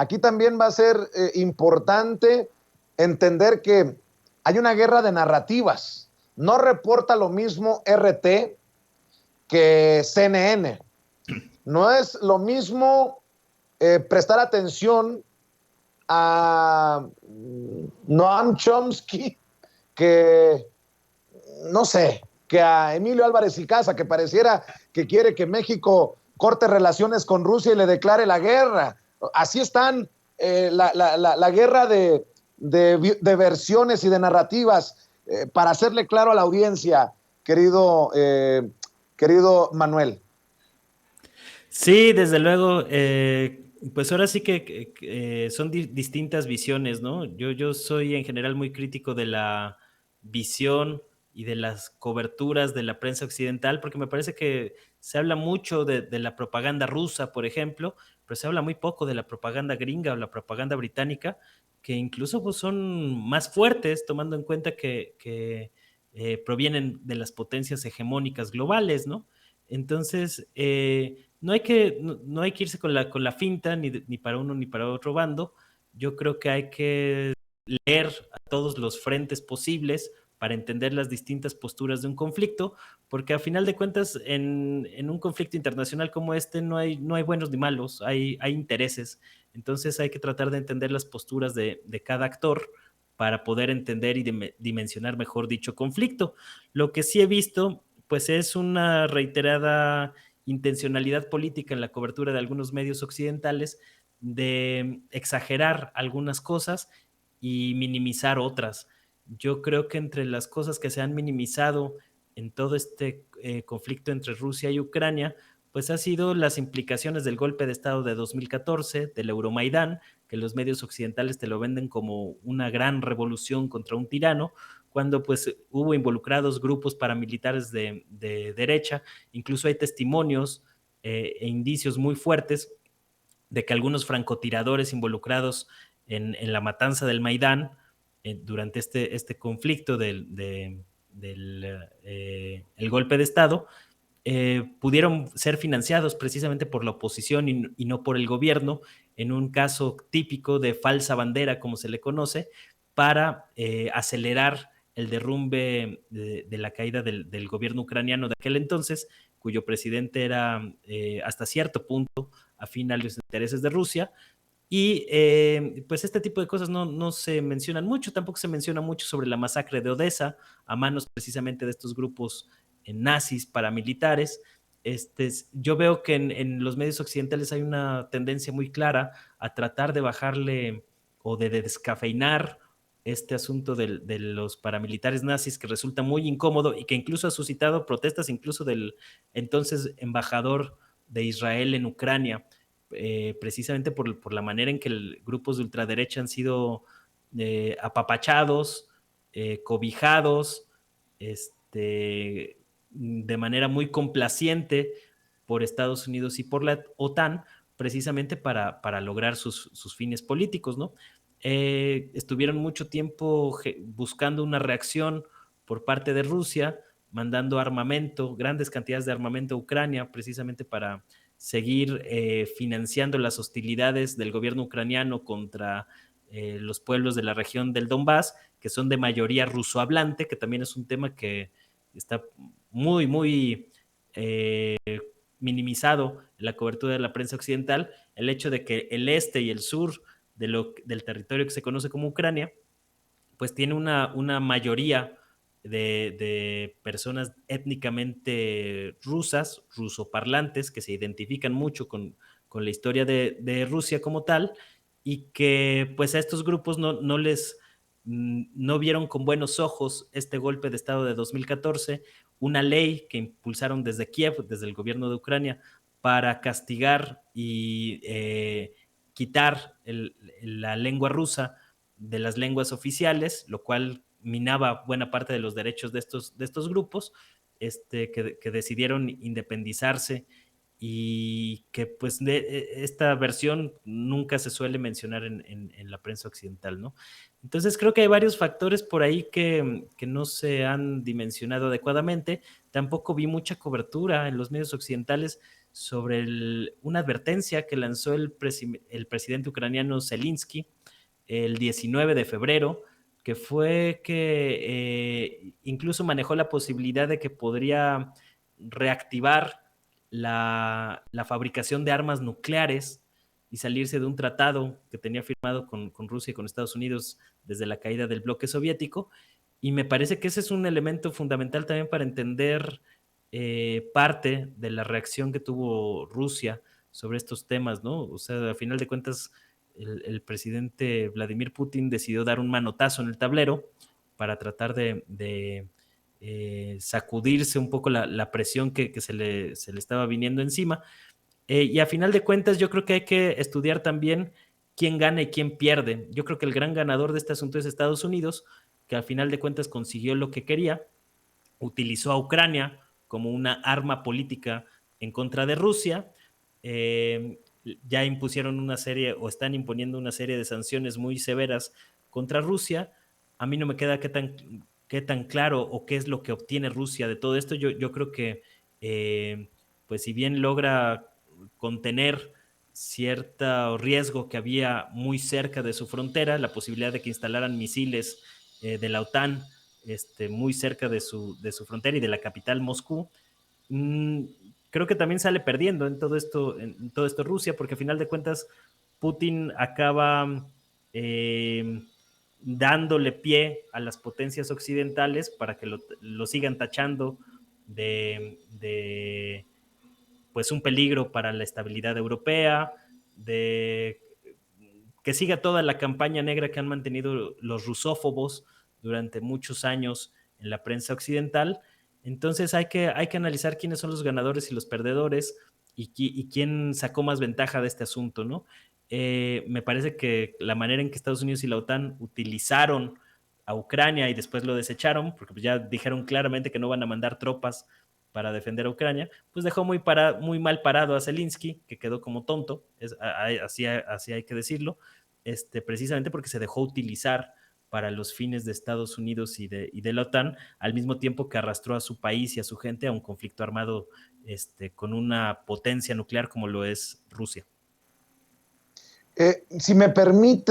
aquí también va a ser importante entender que hay una guerra de narrativas. No reporta lo mismo RT que CNN. No es lo mismo prestar atención a Noam Chomsky que, no sé, que a Emilio Álvarez y Casa, que pareciera que quiere que México corte relaciones con Rusia y le declare la guerra. Así están la guerra de versiones y de narrativas, para hacerle claro a la audiencia, querido Manuel. Sí, desde luego, pues ahora sí que son distintas visiones, ¿no? Yo soy en general muy crítico de la visión y de las coberturas de la prensa occidental, porque me parece que se habla mucho de la propaganda rusa, por ejemplo, pero se habla muy poco de la propaganda gringa o la propaganda británica, que incluso pues, son más fuertes, tomando en cuenta que provienen de las potencias hegemónicas globales, ¿no? Entonces, no hay que irse con la finta, ni para uno ni para otro bando. Yo creo que hay que leer a todos los frentes posibles para entender las distintas posturas de un conflicto, porque a final de cuentas en un conflicto internacional como este no hay buenos ni malos, hay intereses. Entonces hay que tratar de entender las posturas de cada actor para poder entender y dimensionar mejor dicho conflicto. Lo que sí he visto, pues es una reiterada intencionalidad política en la cobertura de algunos medios occidentales de exagerar algunas cosas y minimizar otras. Yo creo que entre las cosas que se han minimizado en todo este conflicto entre Rusia y Ucrania, pues ha sido las implicaciones del golpe de Estado de 2014, del Euromaidán, que los medios occidentales te lo venden como una gran revolución contra un tirano, cuando pues hubo involucrados grupos paramilitares de derecha. Incluso hay testimonios e indicios muy fuertes de que algunos francotiradores involucrados en la matanza del Maidán durante este conflicto del el golpe de Estado, pudieron ser financiados precisamente por la oposición y no por el gobierno, en un caso típico de falsa bandera, como se le conoce, para acelerar el derrumbe de la caída del gobierno ucraniano de aquel entonces, cuyo presidente era hasta cierto punto afín a los intereses de Rusia. Y pues este tipo de cosas no se mencionan mucho, tampoco se menciona mucho sobre la masacre de Odessa a manos precisamente de estos grupos nazis paramilitares. Yo veo que en los medios occidentales hay una tendencia muy clara a tratar de bajarle o de descafeinar este asunto de los paramilitares nazis, que resulta muy incómodo y que incluso ha suscitado protestas incluso del entonces embajador de Israel en Ucrania, precisamente por la manera en que grupos de ultraderecha han sido apapachados, cobijados, de manera muy complaciente por Estados Unidos y por la OTAN, precisamente para lograr sus fines políticos, ¿no? Estuvieron mucho tiempo buscando una reacción por parte de Rusia, mandando armamento, grandes cantidades de armamento a Ucrania, precisamente para seguir financiando las hostilidades del gobierno ucraniano contra los pueblos de la región del Donbass, que son de mayoría rusohablante, que también es un tema que está muy eh, minimizado en la cobertura de la prensa occidental, el hecho de que el este y el sur del territorio que se conoce como Ucrania, pues tiene una mayoría de personas étnicamente rusas, rusoparlantes, que se identifican mucho con la historia de Rusia como tal, y que pues a estos grupos no vieron con buenos ojos este golpe de Estado de 2014, una ley que impulsaron desde Kiev, desde el gobierno de Ucrania, para castigar y quitar la lengua rusa de las lenguas oficiales, lo cual minaba buena parte de los derechos de estos grupos, que decidieron independizarse, y que pues esta versión nunca se suele mencionar en la prensa occidental, ¿no? Entonces creo que hay varios factores por ahí que no se han dimensionado adecuadamente. Tampoco vi mucha cobertura en los medios occidentales sobre una advertencia que lanzó el presidente ucraniano Zelensky el 19 de febrero, que fue que incluso manejó la posibilidad de que podría reactivar la fabricación de armas nucleares y salirse de un tratado que tenía firmado con Rusia y con Estados Unidos desde la caída del bloque soviético. Y me parece que ese es un elemento fundamental también para entender parte de la reacción que tuvo Rusia sobre estos temas, ¿no? O sea, a final de cuentas, el presidente Vladimir Putin decidió dar un manotazo en el tablero para tratar de sacudirse un poco la presión que se le estaba viniendo encima. Y a final de cuentas, yo creo que hay que estudiar también quién gana y quién pierde. Yo creo que el gran ganador de este asunto es Estados Unidos, que al final de cuentas consiguió lo que quería, utilizó a Ucrania como una arma política en contra de Rusia. Ya impusieron una serie o están imponiendo una serie de sanciones muy severas contra Rusia. A mí no me queda qué tan claro o qué es lo que obtiene Rusia de todo esto. Yo creo que, pues si bien logra contener cierto riesgo que había muy cerca de su frontera, la posibilidad de que instalaran misiles de la OTAN muy cerca de su frontera y de la capital Moscú, mmm, creo que también sale perdiendo en todo esto Rusia, porque a final de cuentas Putin acaba eh, dándole pie a las potencias occidentales para que lo sigan tachando de pues un peligro para la estabilidad europea, de que siga toda la campaña negra que han mantenido los rusófobos durante muchos años en la prensa occidental. Entonces hay que analizar quiénes son los ganadores y los perdedores y quién sacó más ventaja de este asunto, ¿no? Me parece que la manera en que Estados Unidos y la OTAN utilizaron a Ucrania y después lo desecharon, porque ya dijeron claramente que no van a mandar tropas para defender a Ucrania, pues dejó muy mal parado a Zelensky, que quedó como tonto, así hay que decirlo, precisamente porque se dejó utilizar para los fines de Estados Unidos y de la OTAN, al mismo tiempo que arrastró a su país y a su gente a un conflicto armado con una potencia nuclear como lo es Rusia. Si me permite